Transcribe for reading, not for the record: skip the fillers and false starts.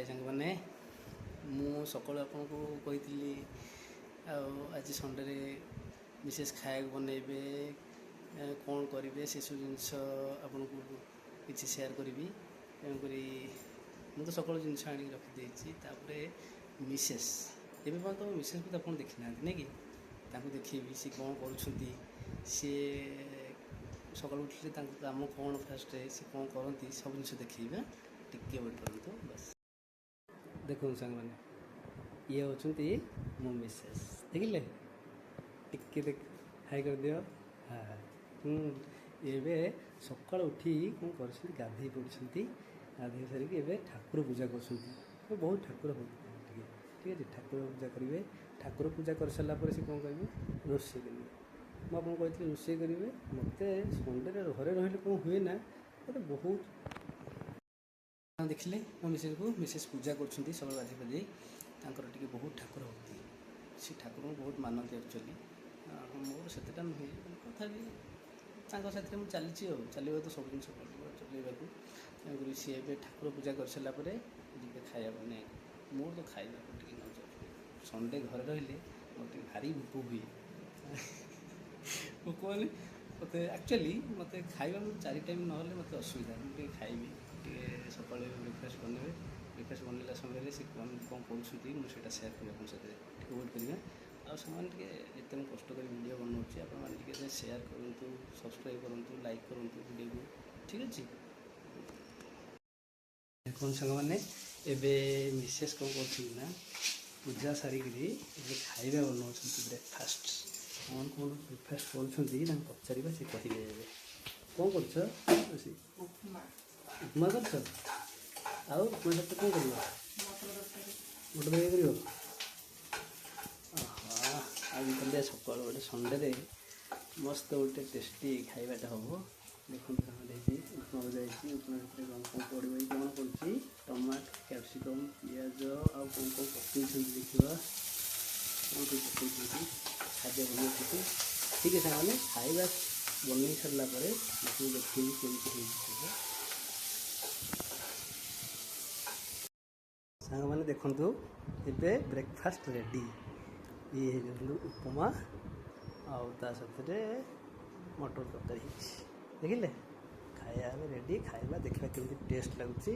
हाय सांग मैंने मु सकाल आपको कही आज संडे विशेष खाया बनइबे कौन करेंगे से सब जिनस आपन को किसी सेयार करी तेणुक मुझे सकाल जिन आनी रखीदे मिसेस एवं तो मिसेस को आप देखी ना नहीं कि देखी सी कौन कर सी सकाल उठे कम कौन फास्ट सी कौन करती सब जिन देखा टिके वेट करूँ बस देखो सांग मैंने ये होती मो मिसेस देखिले टिके देख हाई कर दियो हाँ ये सकाल उठी कौन कर गाधे पड़ी गाधे सारिकी ए ठाकुर पूजा कर बहुत ठाकुर हो ठीक है ठाकुर पूजा करेंगे ठाकुर पूजा कर सारापर से कौन करेंगे रोषे करेंगे मुझे कही रोषे करेंगे मत संडे घरे रही कौन हुए ना मतलब बहुत देखिले मो मिसेस पूजा कर सब बाजी बजे टी बहुत ठाकुर होती सी ठाकुर को बहुत मानती एक्चुअली मोर से नुहे तथा साथी मुझे चलवा तो सब जिन चलवा तेणुक सी ए ठाकुर पूजा कर सारापर जी खाया बने मोर तो खाଇବା संडे घर रही मोटे भारी भोक हुए भोक मैंने मत एक्चुअली मत खाଇବା चार टाइम ना मत असुविधा मुझे खाइबी सका ब्रेकफास्ट बनइबे ब्रेकफास्ट बनला समय से कौन कौन कर मुझे सेयार करें साथ वेट करेंगे आते मुझे कष्ट कर वीडियो बनाऊँगी आपने सेयार करूँ सब्सक्राइब करूँ लाइक करूँ वीडियो को ठीक अच्छे कौन सांग मैंने एवं मिसेस कौन कर पूजा सारिकी खाଇବା बनाऊँ ब्रेकफास्ट कौन कौन ब्रेकफास्ट कर पचार से कहे कौन कर उपमा कर उपमा सहित कौन कर मटर तरकारी कर आज सकाल गोटे संडे मस्त गोटे टेस्टी खाइबाटा हम देखो उपमा जाइए उपमा कौन कौन पड़े कौन कर टमाटो कैप्सिकम पिज आउ कौन कौन पकड़ देखा कौन कौन पकड़ खाद्य बनाते ठीक है सारे खाଇବା बन सारापर देखिए केमी सांग मैंने देखु ए ब्रेकफास्ट रेडी ये उपमा आउ साथे मटर तरकारी देखिले खाया रेडी खाଇବା देखा केमी टेस्ट लगुच